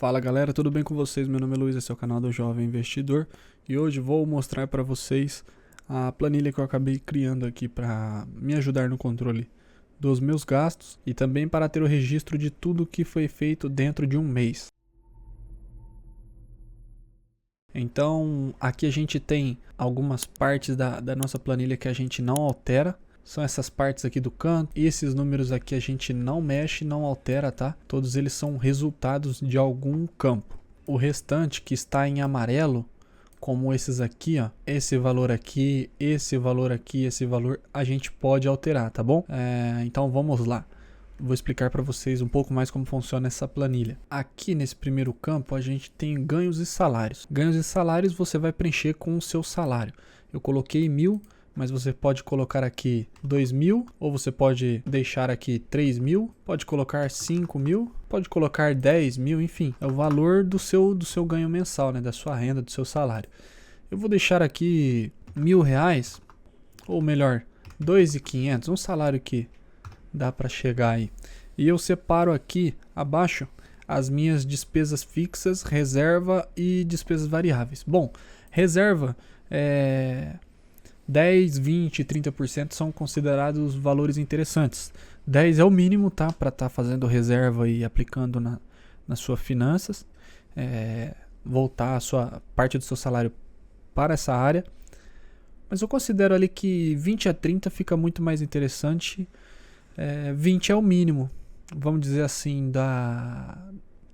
Fala galera, tudo bem com vocês? Meu nome é Luiz, esse é o canal do Jovem Investidor e hoje vou mostrar para vocês a planilha que eu acabei criando aqui para me ajudar no controle dos meus gastos e também para ter o registro de tudo que foi feito dentro de um mês. Então aqui a gente tem algumas partes da nossa planilha que a gente não altera. São essas partes aqui do canto, e esses números aqui a gente não mexe, não altera, tá? Todos eles são resultados de algum campo. O restante que está em amarelo, como esses aqui, ó, esse valor aqui, esse valor aqui, esse valor, a gente pode alterar, tá bom? Então vamos lá. Vou explicar para vocês um pouco mais como funciona essa planilha. Aqui nesse primeiro campo a gente tem ganhos e salários. Ganhos e salários você vai preencher com o seu salário. Eu coloquei 1.000. Mas você pode colocar aqui 2.000, ou você pode deixar aqui 3.000, pode colocar 5.000, pode colocar 10.000, enfim, é o valor do seu ganho mensal, né, da sua renda, do seu salário. Eu vou deixar aqui R$1.000, ou melhor, 2.500, um salário que dá para chegar aí. E eu separo aqui abaixo as minhas despesas fixas, reserva e despesas variáveis. Bom, reserva 10, 20, 30% são considerados valores interessantes. 10 é o mínimo, tá? Para estar fazendo reserva e aplicando nas suas finanças. Voltar a sua parte do seu salário para essa área. Mas eu considero ali que 20 a 30 fica muito mais interessante. 20 é o mínimo. Vamos dizer assim,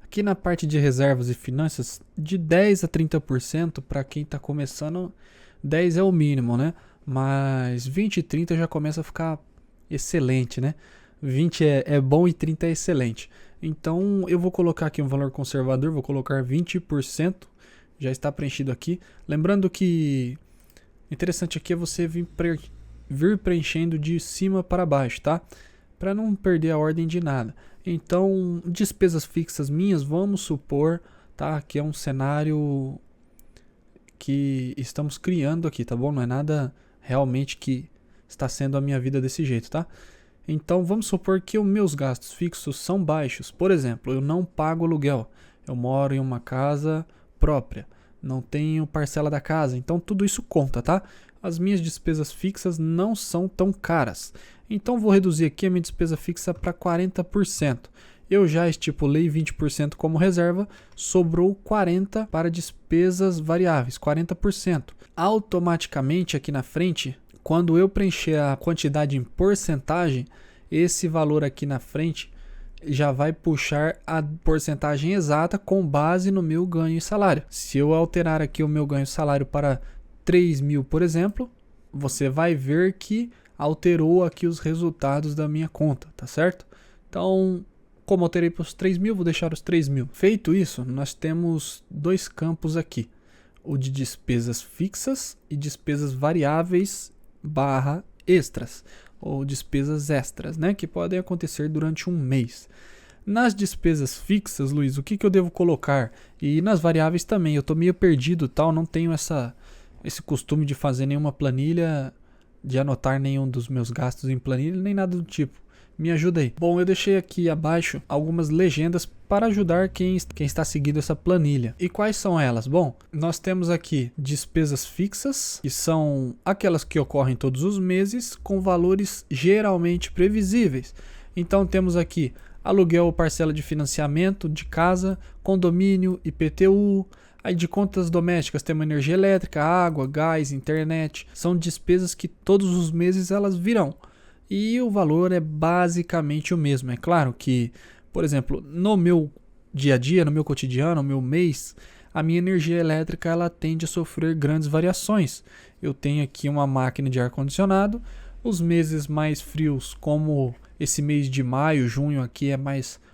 aqui na parte de reservas e finanças, de 10 a 30% para quem está começando. 10 é o mínimo, né? Mas 20 e 30 já começa a ficar excelente, né? 20 é bom e 30 é excelente. Então eu vou colocar aqui um valor conservador, vou colocar 20%, já está preenchido aqui. Lembrando que interessante aqui é você vir preenchendo de cima para baixo, tá? Para não perder a ordem de nada. Então, despesas fixas minhas, vamos supor, tá? Que é um cenário que estamos criando aqui, tá bom? Não é nada realmente que está sendo a minha vida desse jeito, tá? Então vamos supor que os meus gastos fixos são baixos. Por exemplo, eu não pago aluguel, eu moro em uma casa própria, não tenho parcela da casa, então tudo isso conta, tá? As minhas despesas fixas não são tão caras, então vou reduzir aqui a minha despesa fixa para 40%. Eu já estipulei 20% como reserva, sobrou 40% para despesas variáveis, 40%. Automaticamente aqui na frente, quando eu preencher a quantidade em porcentagem, esse valor aqui na frente já vai puxar a porcentagem exata com base no meu ganho e salário. Se eu alterar aqui o meu ganho e salário para 3.000, por exemplo, você vai ver que alterou aqui os resultados da minha conta, tá certo? Então, como alterei para os 3.000, vou deixar os 3.000. Feito isso, nós temos dois campos aqui. O de despesas fixas e despesas variáveis / extras. Ou despesas extras, né? Que podem acontecer durante um mês. Nas despesas fixas, Luiz, o que eu devo colocar? E nas variáveis também. Eu estou meio perdido, tal, não tenho esse costume de fazer nenhuma planilha, de anotar nenhum dos meus gastos em planilha, nem nada do tipo. Me ajuda aí. Bom, eu deixei aqui abaixo algumas legendas para ajudar quem está seguindo essa planilha. E quais são elas? Bom, nós temos aqui despesas fixas, que são aquelas que ocorrem todos os meses, com valores geralmente previsíveis. Então temos aqui aluguel ou parcela de financiamento de casa, condomínio, IPTU. Aí de contas domésticas temos energia elétrica, água, gás, internet. São despesas que todos os meses elas virão. E o valor é basicamente o mesmo. É claro que, por exemplo, no meu dia a dia, no meu cotidiano, no meu mês, a minha energia elétrica ela tende a sofrer grandes variações. Eu tenho aqui uma máquina de ar-condicionado. Os meses mais frios, como esse mês de maio, junho aqui é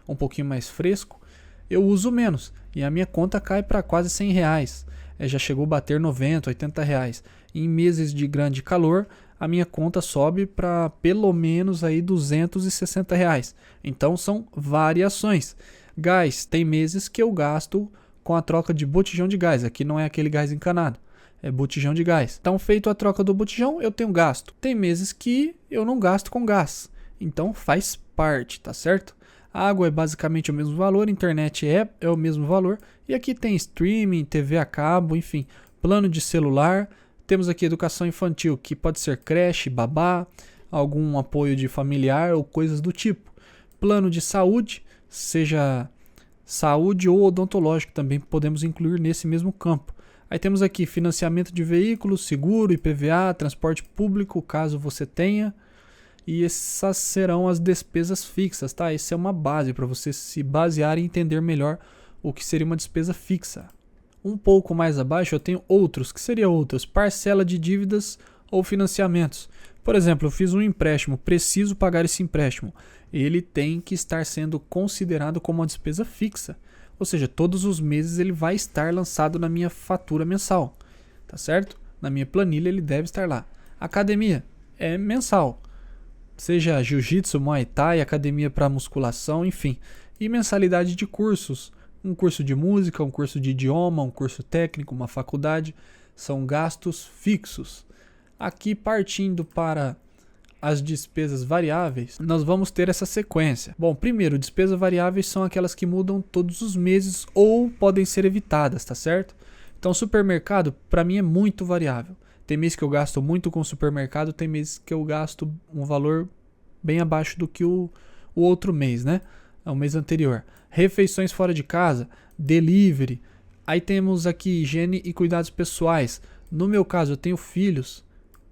um pouquinho mais fresco, eu uso menos. E a minha conta cai para quase R$100. Já chegou a bater R$90, R$80. Em meses de grande calor, a minha conta sobe para pelo menos aí R$260. Então são variações. Gás, tem meses que eu gasto com a troca de botijão de gás. Aqui não é aquele gás encanado, é botijão de gás. Então, feito a troca do botijão, eu tenho gasto. Tem meses que eu não gasto com gás. Então faz parte, tá certo? Água é basicamente o mesmo valor, internet é o mesmo valor. E aqui tem streaming, TV a cabo, enfim, plano de celular. Temos aqui educação infantil, que pode ser creche, babá, algum apoio de familiar ou coisas do tipo. Plano de saúde, seja saúde ou odontológico, também podemos incluir nesse mesmo campo. Aí temos aqui financiamento de veículos, seguro, IPVA, transporte público, caso você tenha. E essas serão as despesas fixas, tá? Essa é uma base para você se basear e entender melhor o que seria uma despesa fixa. Um pouco mais abaixo eu tenho outros, que seriam outros, parcela de dívidas ou financiamentos. Por exemplo, eu fiz um empréstimo, preciso pagar esse empréstimo. Ele tem que estar sendo considerado como uma despesa fixa. Ou seja, todos os meses ele vai estar lançado na minha fatura mensal, tá certo? Na minha planilha ele deve estar lá. Academia é mensal. Seja jiu-jitsu, muay thai, academia para musculação, enfim. E mensalidade de cursos, um curso de música, um curso de idioma, um curso técnico, uma faculdade, são gastos fixos. Aqui partindo para as despesas variáveis, nós vamos ter essa sequência. Bom, primeiro, despesas variáveis são aquelas que mudam todos os meses ou podem ser evitadas, tá certo? Então, supermercado, para mim é muito variável. Tem mês que eu gasto muito com o supermercado, tem mês que eu gasto um valor bem abaixo do que o outro mês, né? O mês anterior. Refeições fora de casa, delivery. Aí temos aqui higiene e cuidados pessoais. No meu caso, eu tenho filhos,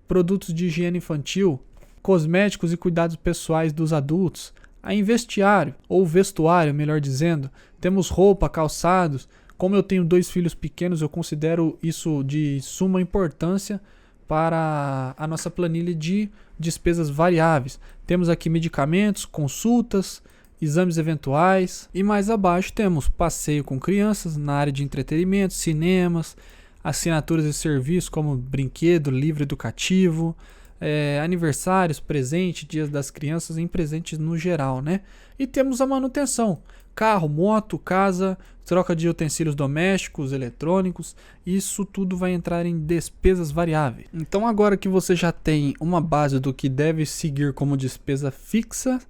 produtos de higiene infantil, cosméticos e cuidados pessoais dos adultos. Aí vestiário, ou vestuário, melhor dizendo. Temos roupa, calçados. Como eu tenho 2 filhos pequenos, eu considero isso de suma importância para a nossa planilha de despesas variáveis. Temos aqui medicamentos, consultas, exames eventuais. E mais abaixo temos passeio com crianças na área de entretenimento, cinemas, assinaturas e serviços como brinquedo, livro educativo, aniversários, presente, dias das crianças em presentes no geral, né? E temos a manutenção. Carro, moto, casa, troca de utensílios domésticos, eletrônicos, isso tudo vai entrar em despesas variáveis. Então agora que você já tem uma base do que deve seguir como despesa fixa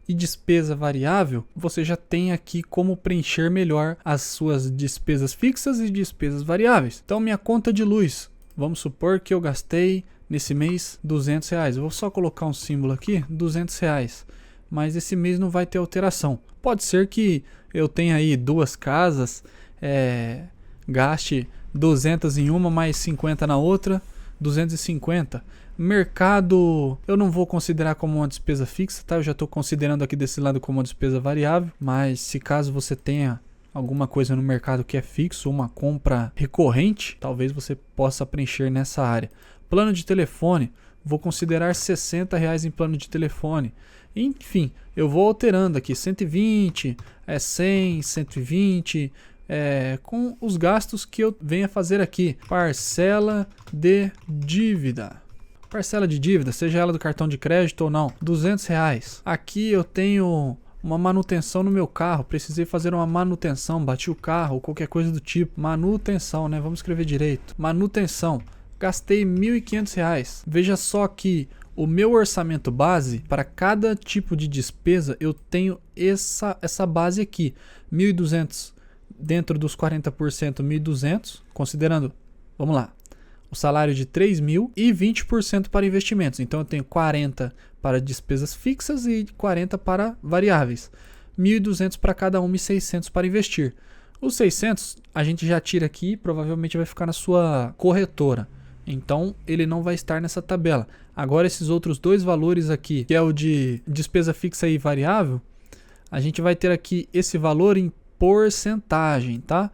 e despesa variável, você já tem aqui como preencher melhor as suas despesas fixas e despesas variáveis. Então minha conta de luz, vamos supor que eu gastei nesse mês R$200. Eu vou só colocar um símbolo aqui, R$200. Mas esse mês não vai ter alteração. Pode ser que eu tenha aí 2 casas, gaste 200 em uma, mais 50 na outra, 250. Mercado, eu não vou considerar como uma despesa fixa, tá? Eu já estou considerando aqui desse lado como uma despesa variável, mas se caso você tenha alguma coisa no mercado que é fixo, uma compra recorrente, talvez você possa preencher nessa área. Plano de telefone, vou considerar R$60 em plano de telefone. Enfim, eu vou alterando aqui, 120, 100, 120, com os gastos que eu venho a fazer aqui. Parcela de dívida. Parcela de dívida, seja ela do cartão de crédito ou não, R$200. Aqui eu tenho uma manutenção no meu carro, precisei fazer uma manutenção, bati o carro, qualquer coisa do tipo. Manutenção, né? Vamos escrever direito. Manutenção. Gastei R$1.500. Veja só que o meu orçamento base, para cada tipo de despesa, eu tenho essa base aqui. 1.200 dentro dos 40%, 1.200, considerando, vamos lá, o salário de 3.000 e 20% para investimentos. Então eu tenho 40 para despesas fixas e 40 para variáveis. 1.200 para cada uma e 600 para investir. Os 600 a gente já tira aqui e provavelmente vai ficar na sua corretora. Então ele não vai estar nessa tabela. Agora esses outros 2 valores aqui, que é o de despesa fixa e variável, a gente vai ter aqui esse valor em porcentagem, tá?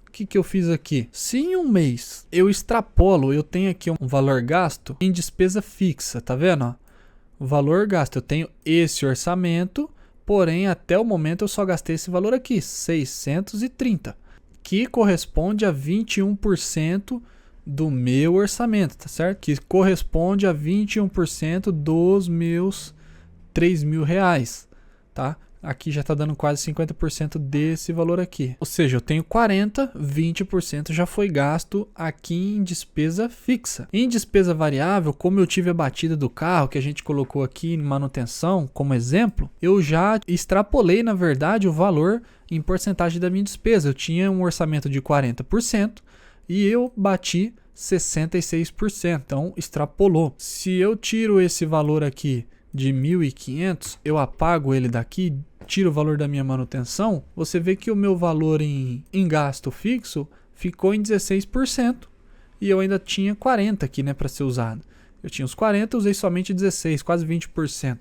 O que eu fiz aqui? Se em um mês eu extrapolo, eu tenho aqui um valor gasto em despesa fixa, tá vendo? Ó? O valor gasto, eu tenho esse orçamento, porém até o momento eu só gastei esse valor aqui, 630, que corresponde a 21% do meu orçamento, tá certo? Que corresponde a 21% dos meus R$3.000, tá? aqui já está dando quase 50% desse valor aqui. Ou seja, eu tenho 40, 20% já foi gasto aqui em despesa fixa. Em despesa variável, como eu tive a batida do carro, que a gente colocou aqui em manutenção como exemplo, eu já extrapolei, na verdade, o valor em porcentagem da minha despesa. Eu tinha um orçamento de 40% e eu bati 66%, então extrapolou. Se eu tiro esse valor aqui de 1.500, eu apago ele daqui, tiro o valor da minha manutenção, você vê que o meu valor em gasto fixo ficou em 16% e eu ainda tinha 40 aqui, né, para ser usado. Eu tinha os 40, usei somente 16, quase 20%.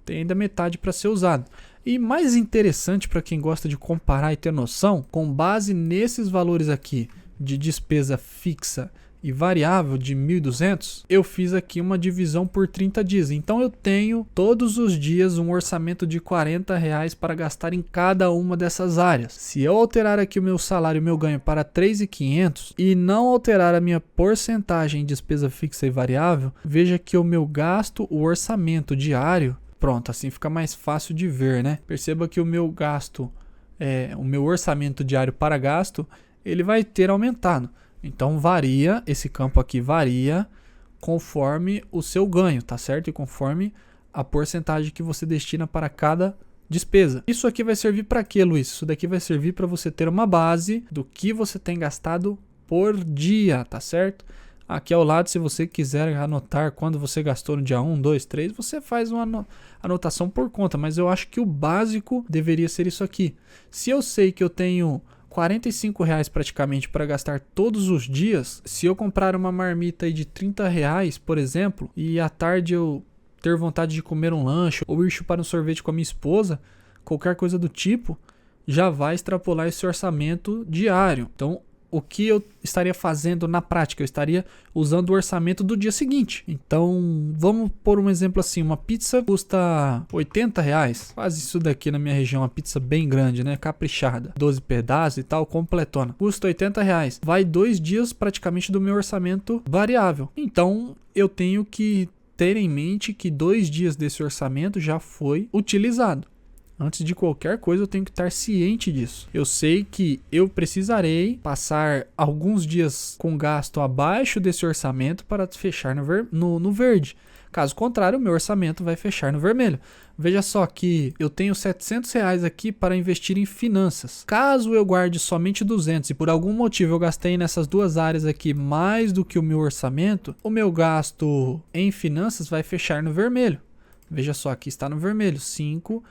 Tem ainda metade para ser usado. E mais interessante para quem gosta de comparar e ter noção, com base nesses valores aqui de despesa fixa e variável de 1.200, eu fiz aqui uma divisão por 30 dias. Então eu tenho todos os dias um orçamento de R$40 para gastar em cada uma dessas áreas. Se eu alterar aqui o meu salário e o meu ganho para 3.500 e não alterar a minha porcentagem de despesa fixa e variável, veja que o meu gasto, o orçamento diário, pronto, assim fica mais fácil de ver, né? Perceba que o meu gasto, o meu orçamento diário para gasto, ele vai ter aumentado. Então varia, esse campo aqui varia conforme o seu ganho, tá certo? E conforme a porcentagem que você destina para cada despesa. Isso aqui vai servir para quê, Luiz? Isso daqui vai servir para você ter uma base do que você tem gastado por dia, tá certo? Aqui ao lado, se você quiser anotar quando você gastou no dia 1, 2, 3, você faz uma anotação por conta, mas eu acho que o básico deveria ser isso aqui. Se eu sei que eu tenho R$45 praticamente para gastar todos os dias, se eu comprar uma marmita aí de R$30, por exemplo, e à tarde eu ter vontade de comer um lanche ou ir chupar um sorvete com a minha esposa, qualquer coisa do tipo, já vai extrapolar esse orçamento diário. Então, o que eu estaria fazendo na prática? Eu estaria usando o orçamento do dia seguinte. Então, vamos por um exemplo assim, uma pizza custa R$80, quase isso daqui na minha região, uma pizza bem grande, né, caprichada, 12 pedaços e tal, completona, custa R$80, vai 2 dias praticamente do meu orçamento variável. Então, eu tenho que ter em mente que 2 dias desse orçamento já foi utilizado. Antes de qualquer coisa, eu tenho que estar ciente disso. Eu sei que eu precisarei passar alguns dias com gasto abaixo desse orçamento para fechar no verde. Caso contrário, o meu orçamento vai fechar no vermelho. Veja só que eu tenho R$700 aqui para investir em finanças. Caso eu guarde somente 200 e por algum motivo eu gastei nessas duas áreas aqui mais do que o meu orçamento, o meu gasto em finanças vai fechar no vermelho. Veja só, aqui está no vermelho, 5%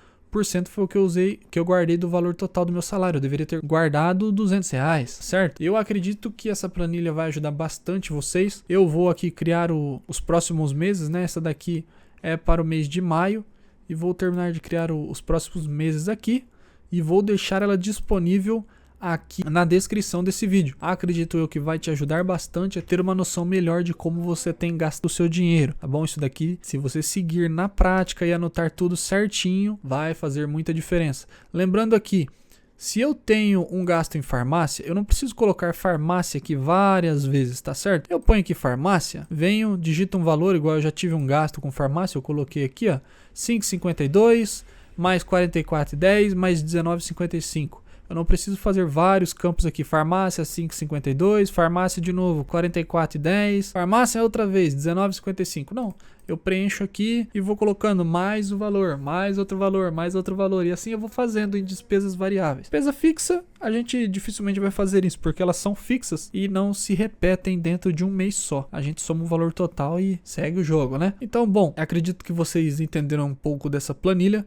foi o que eu usei, que eu guardei do valor total do meu salário. Eu deveria ter guardado R$200, certo? Eu acredito que essa planilha vai ajudar bastante vocês. Eu vou aqui criar os próximos meses, né? Essa daqui é para o mês de maio e vou terminar de criar os próximos meses aqui e vou deixar ela disponível aqui na descrição desse vídeo. Acredito eu que vai te ajudar bastante a ter uma noção melhor de como você tem gasto o seu dinheiro, tá bom? Isso daqui, se você seguir na prática e anotar tudo certinho, vai fazer muita diferença. Lembrando aqui, se eu tenho um gasto em farmácia, eu não preciso colocar farmácia aqui várias vezes, tá certo? Eu ponho aqui farmácia, venho, digito um valor, igual eu já tive um gasto com farmácia, eu coloquei aqui, ó, 5,52 mais 44,10 mais 19,55. Eu não preciso fazer vários campos aqui. Farmácia 5,52, farmácia de novo 44,10, farmácia outra vez 19,55. Não, eu preencho aqui e vou colocando mais o valor, mais outro valor, mais outro valor. E assim eu vou fazendo em despesas variáveis. Despesa fixa, a gente dificilmente vai fazer isso, porque elas são fixas e não se repetem dentro de um mês só. A gente soma o valor total e segue o jogo, né? Então, bom, acredito que vocês entenderam um pouco dessa planilha.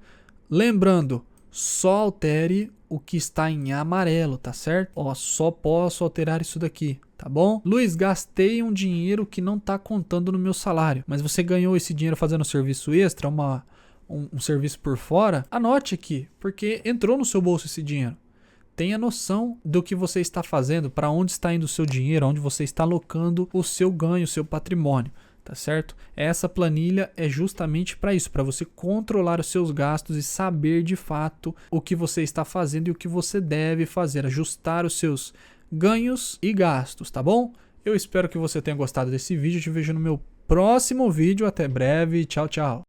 Lembrando, só altere o que está em amarelo, tá certo? Ó, só posso alterar isso daqui, tá bom? Luiz, gastei um dinheiro que não tá contando no meu salário, mas você ganhou esse dinheiro fazendo serviço extra, um serviço por fora? Anote aqui, porque entrou no seu bolso esse dinheiro. Tenha noção do que você está fazendo, para onde está indo o seu dinheiro, onde você está alocando o seu ganho, o seu patrimônio. Tá certo? Essa planilha é justamente para isso, para você controlar os seus gastos e saber de fato o que você está fazendo e o que você deve fazer, ajustar os seus ganhos e gastos, tá bom? Eu espero que você tenha gostado desse vídeo, eu te vejo no meu próximo vídeo, até breve, tchau, tchau.